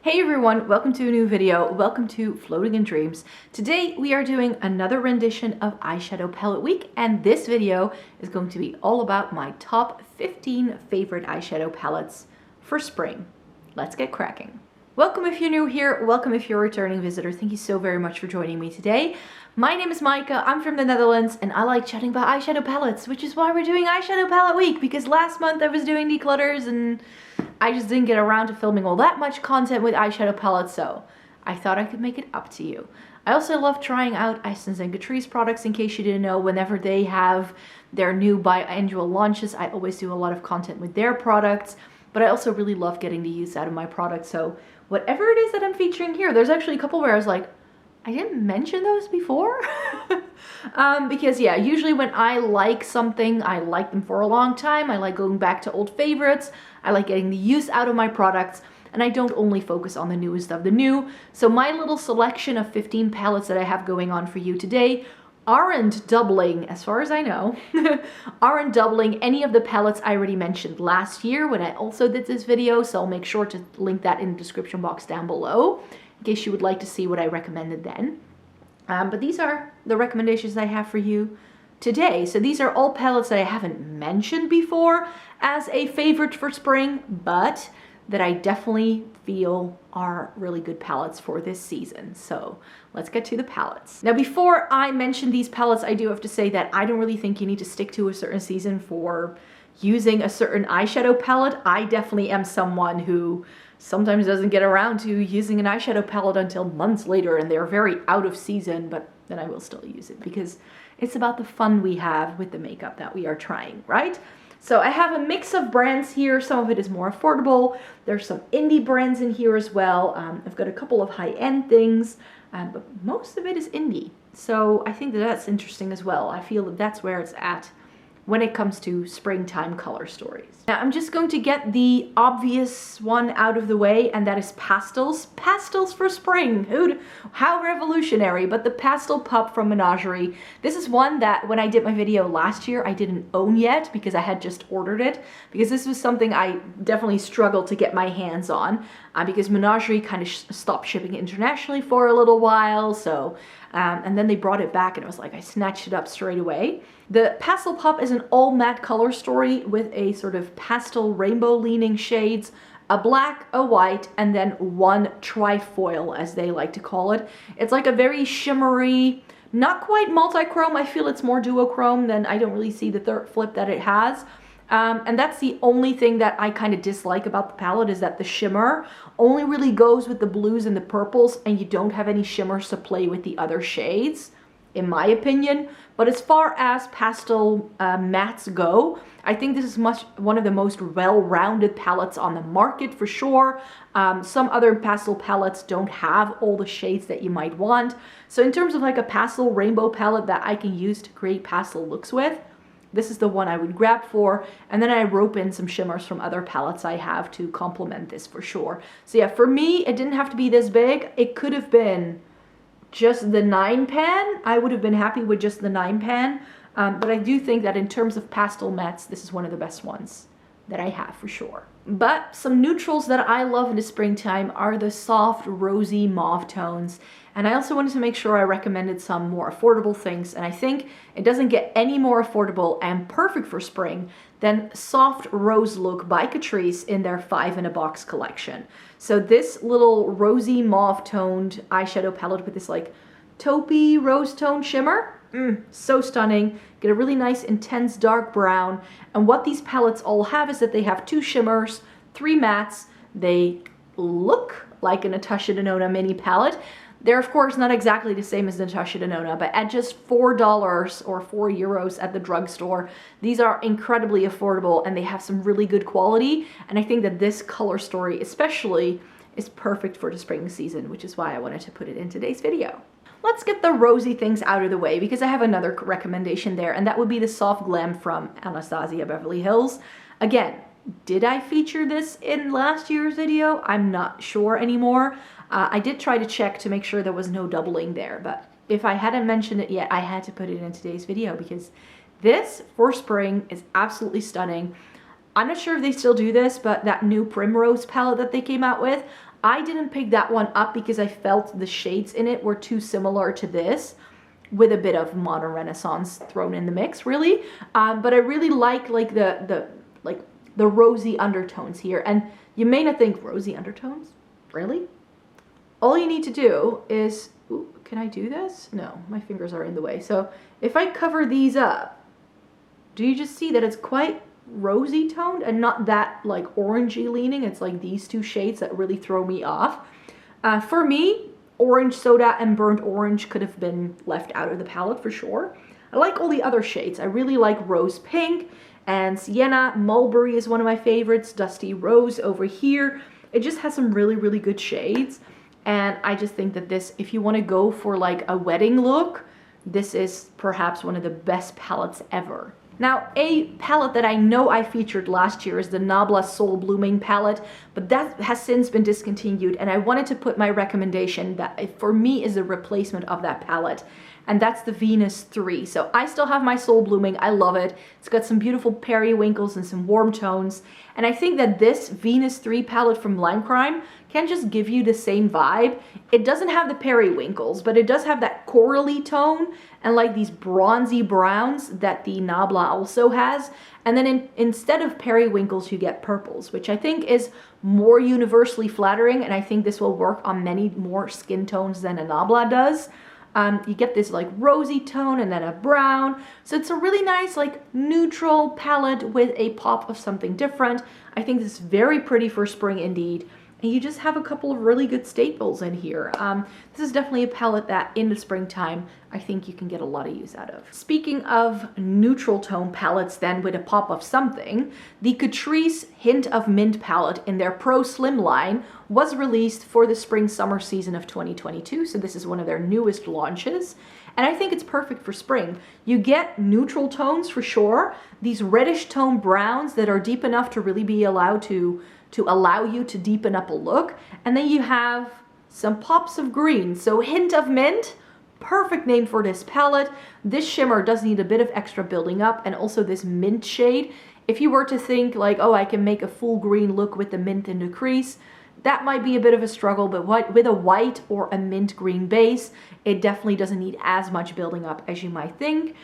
Hey everyone, welcome to a new video. Welcome to Floating in Dreams. Today we are doing another rendition of Eyeshadow Palette Week, and this video is going to be all about my top 15 favorite eyeshadow palettes for spring. Let's get cracking. Welcome if you're new here, welcome if you're a returning visitor. Thank you so very much for joining me today. My name is Micah, I'm from the Netherlands, and I like chatting about eyeshadow palettes, which is why we're doing Eyeshadow Palette Week, because last month I was doing declutters and I just didn't get around to filming all that much content with eyeshadow palettes, so I thought I could make it up to you. I also love trying out Iceland's and Catrice products. In case you didn't know, whenever they have their new biannual launches, I always do a lot of content with their products, but I also really love getting the use out of my products, so whatever it is that I'm featuring here, there's actually a couple where I was like, I didn't mention those before. Because yeah, usually when I like something, I like them for a long time. I like going back to old favorites. I like getting the use out of my products, and I don't only focus on the newest of the new. So my little selection of 15 palettes that I have going on for you today aren't doubling, as far as I know, aren't doubling any of the palettes I already mentioned last year when I also did this video. So I'll make sure to link that in the description box down below, in case you would like to see what I recommended then. But these are the recommendations I have for you today. So these are all palettes that I haven't mentioned before as a favorite for spring, but that I definitely feel are really good palettes for this season. So let's get to the palettes. Now, before I mention these palettes, I do have to say that I don't really think you need to stick to a certain season for using a certain eyeshadow palette. I definitely am someone who sometimes doesn't get around to using an eyeshadow palette until months later, and they're very out of season, but then I will still use it because it's about the fun we have with the makeup that we are trying, right? So I have a mix of brands here. Some of it is more affordable. There's some indie brands in here as well. I've got a couple of high-end things, but most of it is indie. So I think that that's interesting as well. I feel that that's where it's at when it comes to springtime color stories. Now I'm just going to get the obvious one out of the way, and that is pastels. Pastels for spring. How revolutionary, but the Pastel Pup from Menagerie. This is one that when I did my video last year, I didn't own yet because I had just ordered it, because this was something I definitely struggled to get my hands on because Menagerie kind of stopped shipping internationally for a little while, so and then they brought it back and it was like I snatched it up straight away. The Pastel Pup is an all matte color story with a sort of pastel rainbow leaning shades, a black, a white, and then one trifoil, as they like to call it. It's like a very shimmery, not quite multi-chrome. I feel it's more duochrome than I don't really see the third flip that it has. And that's the only thing that I kind of dislike about the palette, is that the shimmer only really goes with the blues and the purples, and you don't have any shimmers to play with the other shades, in my opinion. But as far as pastel mattes go, I think this is one of the most well-rounded palettes on the market for sure. Some other pastel palettes don't have all the shades that you might want. So in terms of like a pastel rainbow palette that I can use to create pastel looks with, this is the one I would grab for, and then I rope in some shimmers from other palettes I have to complement this for sure. So yeah, for me, it didn't have to be this big. It could have been just the 9 pan. I would have been happy with just the 9 pan, but I do think that in terms of pastel mattes, this is one of the best ones that I have for sure. But some neutrals that I love in the springtime are the soft, rosy mauve tones. And I also wanted to make sure I recommended some more affordable things. And I think it doesn't get any more affordable and perfect for spring than Soft Rose Look by Catrice in their 5 in a Box collection. So this little rosy mauve toned eyeshadow palette with this like taupey rose tone shimmer, so stunning. Get a really nice intense dark brown, and what these palettes all have is that they have 2 shimmers, 3 mattes. They look like a Natasha Denona mini palette. They're of course not exactly the same as Natasha Denona, but at just $4 or €4 at the drugstore, these are incredibly affordable and they have some really good quality. And I think that this color story especially is perfect for the spring season, which is why I wanted to put it in today's video. Let's get the rosy things out of the way, because I have another recommendation there, and that would be the Soft Glam from Anastasia Beverly Hills. Again, did I feature this in last year's video? I'm not sure anymore. I did try to check to make sure there was no doubling there, but if I hadn't mentioned it yet, I had to put it in today's video because this for spring is absolutely stunning. I'm not sure if they still do this, but that new Primrose palette that they came out with, I didn't pick that one up because I felt the shades in it were too similar to this, with a bit of modern renaissance thrown in the mix, really. But I really like the rosy undertones here. And you may not think, rosy undertones? Really? All you need to do is, ooh, can I do this? No, my fingers are in the way. So if I cover these up, do you just see that it's quite rosy toned and not that like orangey leaning? It's like these two shades that really throw me off. For me, orange soda and burnt orange could have been left out of the palette for sure. I like all the other shades. I really like rose pink and sienna. Mulberry is one of my favorites. Dusty rose over here. It just has some really, really good shades. And I just think that this, if you want to go for like a wedding look, this is perhaps one of the best palettes ever. Now, a palette that I know I featured last year is the Nabla Soul Blooming palette, but that has since been discontinued, and I wanted to put my recommendation that for me is a replacement of that palette, and that's the Venus 3. So I still have my Soul Blooming. I love it. It's got some beautiful periwinkles and some warm tones, and I think that this Venus 3 palette from Lime Crime can just give you the same vibe. It doesn't have the periwinkles, but it does have that corally tone and like these bronzy browns that the Nabla also has. And then instead of periwinkles, you get purples, which I think is more universally flattering. And I think this will work on many more skin tones than a Nabla does. You get this like rosy tone and then a brown. So it's a really nice like neutral palette with a pop of something different. I think this is very pretty for spring indeed. And you just have a couple of really good staples in here. This is definitely a palette that in the springtime, I think you can get a lot of use out of. Speaking of neutral tone palettes then with a pop of something, the Catrice Hint of Mint palette in their Pro Slim line was released for the spring-summer season of 2022. So this is one of their newest launches. And I think it's perfect for spring. You get neutral tones for sure. These reddish tone browns that are deep enough to really be allowed to allow you to deepen up a look. And then you have some pops of green. So Hint of Mint, perfect name for this palette. This shimmer does need a bit of extra building up, and also this mint shade. If you were to think like, oh, I can make a full green look with the mint in the crease, that might be a bit of a struggle, but with a white or a mint green base, it definitely doesn't need as much building up as you might think.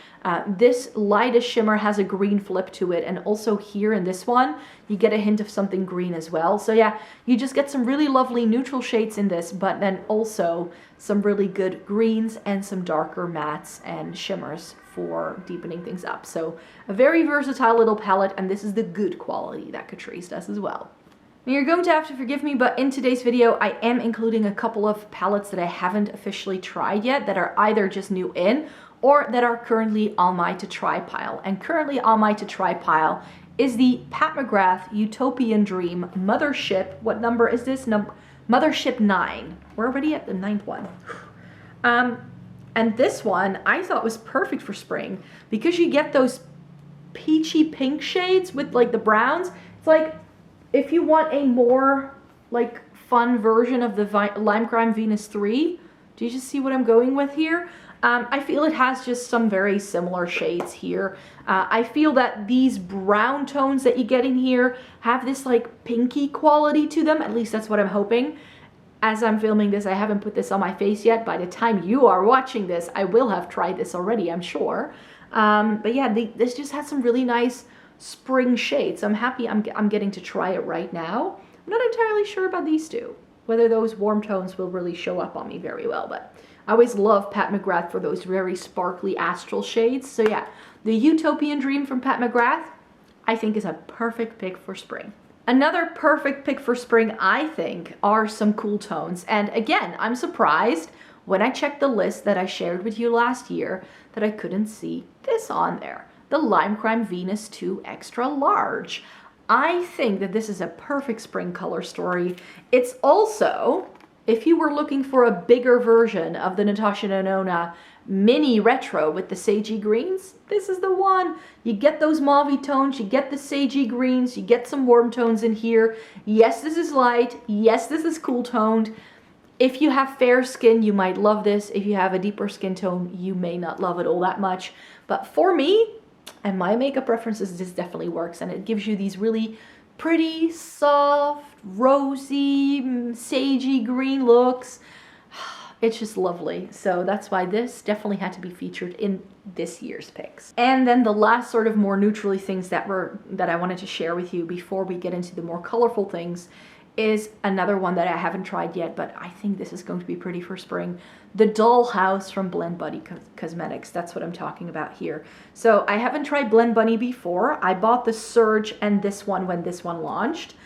This lightest shimmer has a green flip to it, and also here in this one, you get a hint of something green as well. So yeah, you just get some really lovely neutral shades in this, but then also some really good greens and some darker mattes and shimmers for deepening things up. So a very versatile little palette, and this is the good quality that Catrice does as well. Now you're going to have to forgive me, but in today's video, I am including a couple of palettes that I haven't officially tried yet, that are either just new in or that are currently on my to try pile. And currently on my to try pile is the Pat McGrath Utopian Dream Mothership. What number is this? Mothership 9. We're already at the 9th one. And this one I thought was perfect for spring because you get those peachy pink shades with like the browns. It's like, if you want a more like fun version of the Lime Crime Venus 3, do you just see what I'm going with here? I feel it has just some very similar shades here. I feel that these brown tones that you get in here have this like pinky quality to them. At least that's what I'm hoping. As I'm filming this, I haven't put this on my face yet. By the time you are watching this, I will have tried this already, I'm sure. But yeah, this just has some really nice spring shades. I'm happy I'm getting to try it right now. I'm not entirely sure about these two, whether those warm tones will really show up on me very well, but I always love Pat McGrath for those very sparkly astral shades. So yeah, the Utopian Dream from Pat McGrath, I think is a perfect pick for spring. Another perfect pick for spring, I think, are some cool tones. And again, I'm surprised when I checked the list that I shared with you last year that I couldn't see this on there. The Lime Crime Venus 2 Extra Large. I think that this is a perfect spring color story. It's also, if you were looking for a bigger version of the Natasha Denona mini retro with the sagey greens, this is the one. You get those mauve tones, you get the sagey greens, you get some warm tones in here. Yes, this is light. Yes, this is cool toned. If you have fair skin, you might love this. If you have a deeper skin tone, you may not love it all that much. But for me, and my makeup preferences, this definitely works, and it gives you these really pretty, soft, rosy, sagey green looks. It's just lovely. So that's why this definitely had to be featured in this year's picks. And then the last sort of more neutrally things that I wanted to share with you before we get into the more colorful things is another one that I haven't tried yet, but I think this is going to be pretty for spring. The Dollhouse from Blend Bunny Cosmetics. That's what I'm talking about here. So I haven't tried Blend Bunny before. I bought the Surge and this one when this one launched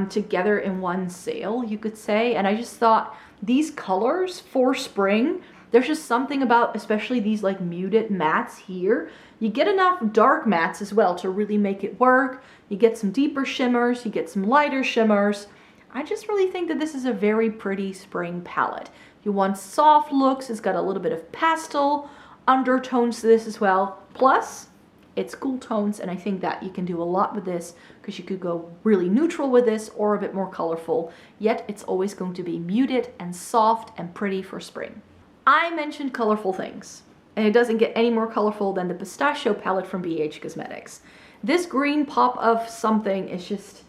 together in one sale, you could say. And I just thought these colors for spring, there's just something about, especially these like muted mattes here. You get enough dark mattes as well to really make it work. You get some deeper shimmers, you get some lighter shimmers. I just really think that this is a very pretty spring palette. You want soft looks, it's got a little bit of pastel undertones to this as well. Plus, it's cool tones, and I think that you can do a lot with this because you could go really neutral with this or a bit more colorful, yet it's always going to be muted and soft and pretty for spring. I mentioned colorful things, and it doesn't get any more colorful than the Pistachio palette from Beige Cosmetics. This green pop of something is just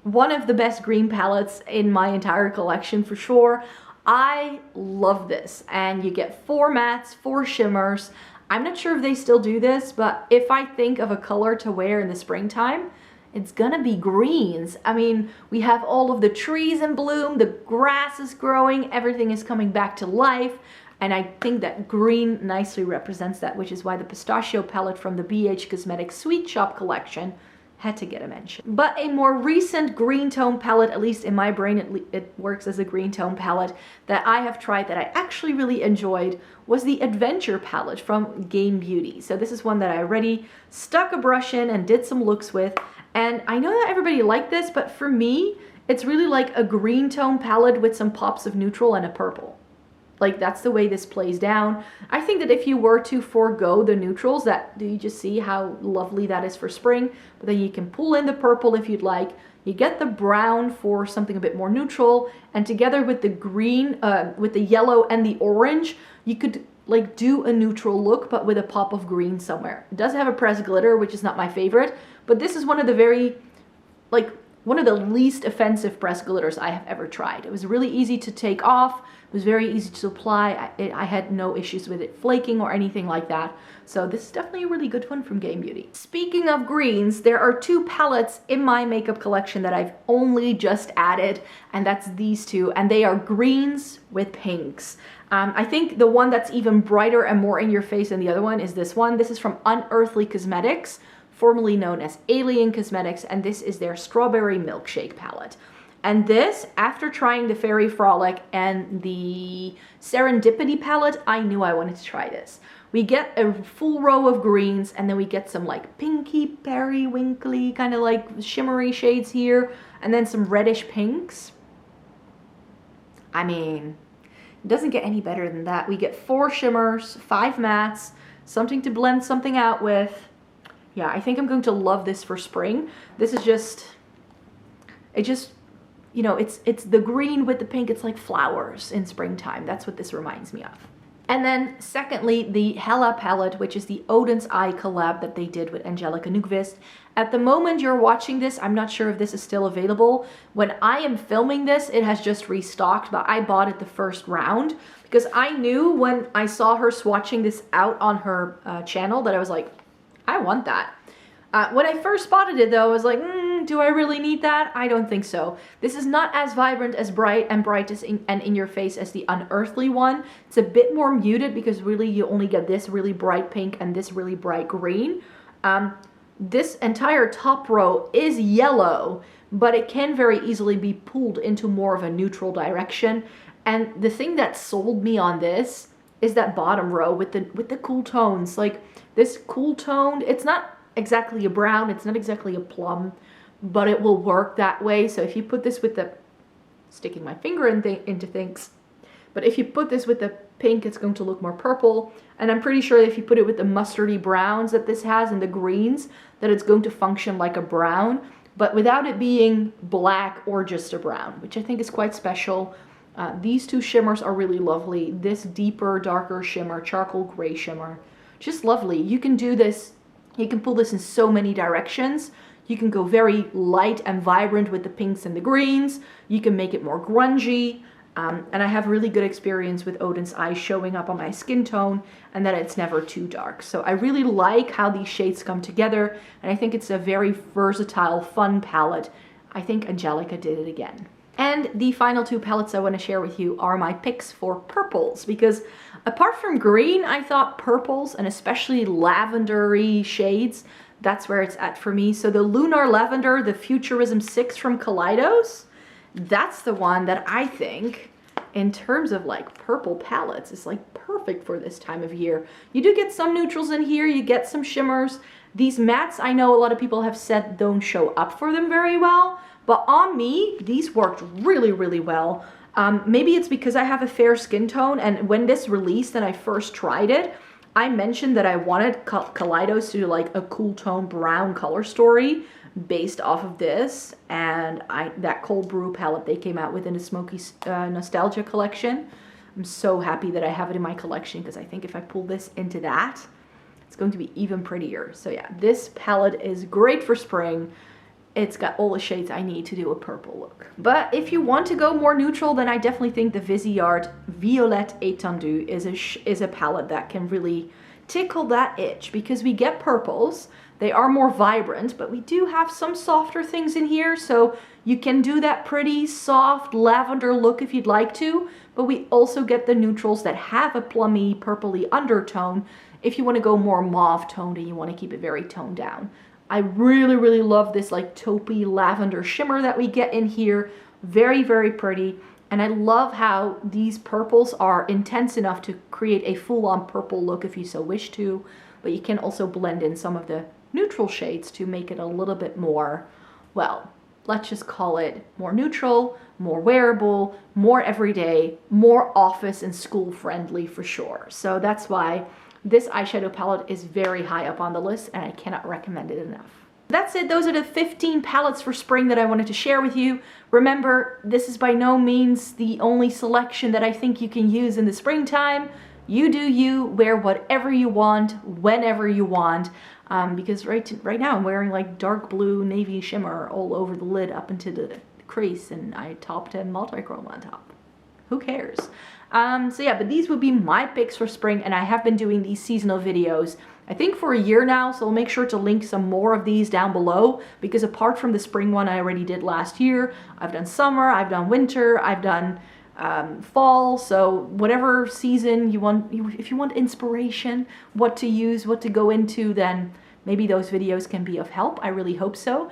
one of the best green palettes in my entire collection for sure. I love this, and you get 4 mattes, 4 shimmers. I'm not sure if they still do this, but if I think of a color to wear in the springtime, it's gonna be greens. I mean, we have all of the trees in bloom, the grass is growing, everything is coming back to life, and I think that green nicely represents that, which is why the Pistachio palette from the BH Cosmetics Sweet Shop collection had to get a mention. But a more recent green tone palette, at least in my brain, it works as a green tone palette, that I have tried that I actually really enjoyed was the Adventure palette from Game Beauty. So this is one that I already stuck a brush in and did some looks with. And I know that everybody liked this, but for me, it's really like a green tone palette with some pops of neutral and a purple. Like, that's the way this plays down. I think that if you were to forego the neutrals, do you just see how lovely that is for spring? But then you can pull in the purple if you'd like. You get the brown for something a bit more neutral, and together with the green, with the yellow and the orange, you could like do a neutral look, but with a pop of green somewhere. It does have a pressed glitter, which is not my favorite, but this is one of the one of the least offensive pressed glitters I have ever tried. It was really easy to take off. It was very easy to apply. I had no issues with it flaking or anything like that. So this is definitely a really good one from Game Beauty. Speaking of greens, there are 2 palettes in my makeup collection that I've only just added, and that's these 2, and they are greens with pinks. I think the one that's even brighter and more in your face than the other one is this one. This is from Unearthly Cosmetics, formerly known as Alien Cosmetics, and this is their Strawberry Milkshake palette. And this, after trying the Fairy Frolic and the Serendipity palette, I knew I wanted to try this. We get a full row of greens, and then we get some like pinky, periwinkly, kind of like shimmery shades here, and then some reddish pinks. I mean, it doesn't get any better than that. We get 4 shimmers, 5 mattes, something to blend something out with. Yeah, I think I'm going to love this for spring. This is just, you know, it's the green with the pink. It's like flowers in springtime. That's what this reminds me of. And then secondly, the Hella palette, which is the Oden's Eye collab that they did with Angelica Nyqvist. At the moment you're watching this, I'm not sure if this is still available. When I am filming this, it has just restocked, but I bought it the first round because I knew when I saw her swatching this out on her channel that I was like, I want that. When I first spotted it though, I was like, do I really need that? I don't think so. This is not as vibrant, as bright as in your face as the Unearthly one. It's a bit more muted because really you only get this really bright pink and this really bright green. This entire top row is yellow, but it can very easily be pulled into more of a neutral direction. And the thing that sold me on this is that bottom row with the cool tones. Like this cool tone, it's not exactly a brown, it's not exactly a plum, but it will work that way. So if you put this with the, sticking my finger into things, but if you put this with the pink, it's going to look more purple. And I'm pretty sure if you put it with the mustardy browns that this has and the greens, that it's going to function like a brown, but without it being black or just a brown, which I think is quite special. These 2 shimmers are really lovely. This deeper, darker shimmer, charcoal gray shimmer, just lovely. You can do this, you can pull this in so many directions. You can go very light and vibrant with the pinks and the greens. You can make it more grungy. And I have really good experience with Oden's eyes showing up on my skin tone and that it's never too dark. So I really like how these shades come together, and I think it's a very versatile, fun palette. I think Angelica did it again. And the final two palettes I want to share with you are my picks for purples, because apart from green, I thought purples, and especially lavender-y shades, that's where it's at for me. So the Lunar Lavender, the Futurism 6 from Kaleidos, that's the one that I think, in terms of like purple palettes, is like perfect for this time of year. You do get some neutrals in here, you get some shimmers. These mattes, I know a lot of people have said don't show up for them very well, but on me, these worked really, really well. Maybe it's because I have a fair skin tone, and when this released and I first tried it, I mentioned that I wanted Kaleidos to do like a cool tone brown color story based off of this, and that Cold Brew palette they came out with in the Smoky Nostalgia collection. I'm so happy that I have it in my collection, because I think if I pull this into that, it's going to be even prettier. So yeah, this palette is great for spring. It's got all the shades I need to do a purple look. But if you want to go more neutral, then I definitely think the Viseart Violette Étendue is a palette that can really tickle that itch, because we get purples. They are more vibrant, but we do have some softer things in here, so you can do that pretty soft lavender look if you'd like to, but we also get the neutrals that have a plummy, purpley undertone if you want to go more mauve toned and you want to keep it very toned down. I really, really love this like taupey lavender shimmer that we get in here. Very, very pretty. And I love how these purples are intense enough to create a full-on purple look if you so wish to, but you can also blend in some of the neutral shades to make it a little bit more, well, let's just call it more neutral, more wearable, more everyday, more office and school friendly for sure. So that's why this eyeshadow palette is very high up on the list, and I cannot recommend it enough. That's it. Those are the 15 palettes for spring that I wanted to share with you. Remember, this is by no means the only selection that I think you can use in the springtime. You do you, wear whatever you want, whenever you want. Because right now I'm wearing like dark blue navy shimmer all over the lid up into the crease, and I topped a multi-chrome on top. Who cares? So yeah, but these would be my picks for spring, and I have been doing these seasonal videos I think for a year now, so I'll make sure to link some more of these down below, because apart from the spring one I already did last year, I've done summer, I've done winter, I've done fall. So whatever season you want, if you want inspiration, what to use, what to go into, then maybe those videos can be of help. I really hope so.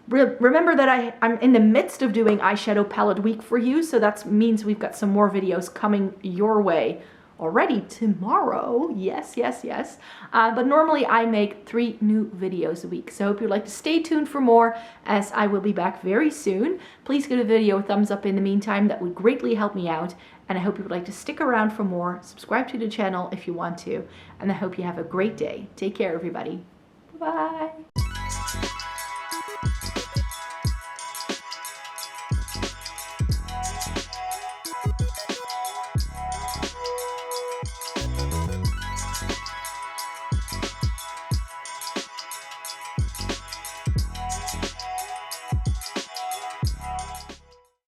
Remember that I'm in the midst of doing eyeshadow palette week for you, so that means we've got some more videos coming your way already tomorrow. Yes, yes, yes. But normally I make 3 new videos a week, so I hope you'd like to stay tuned for more, as I will be back very soon. Please give the video a thumbs up in the meantime. That would greatly help me out, and I hope you would like to stick around for more. Subscribe to the channel if you want to, and I hope you have a great day. Take care, everybody. Bye.